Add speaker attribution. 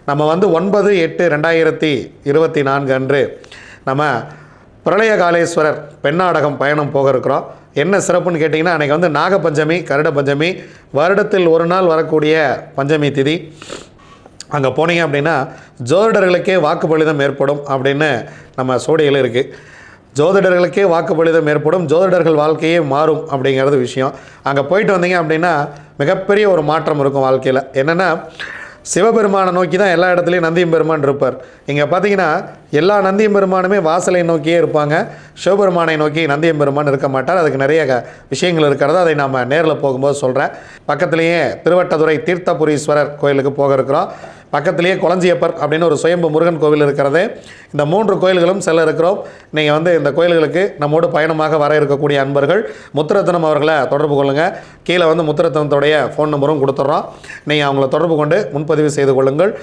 Speaker 1: நம்ம வந்து 9/8/2024 அன்று நம்ம பிரளயகாலேஸ்வரர் பெண்ணாடகம் பயணம் போக இருக்கிறோம். என்ன சிறப்புன்னு கேட்டிங்கன்னா, அன்றைக்கி வந்து நாகப்பஞ்சமி, கருட பஞ்சமி, வருடத்தில் ஒரு நாள் வரக்கூடிய பஞ்சமி திதி. அங்கே போனீங்க அப்படின்னா ஜோதிடர்களுக்கே வாக்குப்பளிதம் ஏற்படும் அப்படின்னு நம்ம சோடிகள் இருக்குது. ஜோதிடர்களுக்கே வாக்குப்பளிதம் ஏற்படும், ஜோதிடர்கள் வாழ்க்கையே மாறும் அப்படிங்கிறது விஷயம். அங்கே போயிட்டு வந்தீங்க அப்படின்னா மிகப்பெரிய ஒரு மாற்றம் இருக்கும் வாழ்க்கையில். என்னென்னா, சிவபெருமானை நோக்கி தான் எல்லா இடத்துலையும் நந்தியம் பெருமான் இருப்பார். இங்கே பார்த்தீங்கன்னா எல்லா நந்தியம் பெருமானுமே வாசலை நோக்கியே இருப்பாங்க. சிவபெருமானை நோக்கி நந்தியம் பெருமான் இருக்க மாட்டார். அதுக்கு நிறைய விஷயங்கள் இருக்கிறது. அதை நாம் நேரில் போகும்போது சொல்கிறேன். பக்கத்துலேயே திருவட்டதுறை தீர்த்தபுரீஸ்வரர் கோயிலுக்கு போக இருக்கிறோம். பக்கத்திலேயே கொளஞ்சியப்பர் அப்படின்னு ஒரு சுயம்பு முருகன் கோவில் இருக்கிறது. இந்த 3 கோயில்களும் செல்ல இருக்கிறோம். நீங்கள் வந்து இந்த கோயில்களுக்கு நம்மோடு பயணமாக வர இருக்கக்கூடிய அன்பர்கள் முத்துரத்னம் அவர்களை தொடர்பு கொள்ளுங்கள். கீழே வந்து முத்துரத்னத்துடைய ஃபோன் நம்பரும் கொடுத்துட்றோம். நீங்கள் அவங்கள தொடர்பு கொண்டு முன்பதிவு செய்து கொள்ளுங்கள்.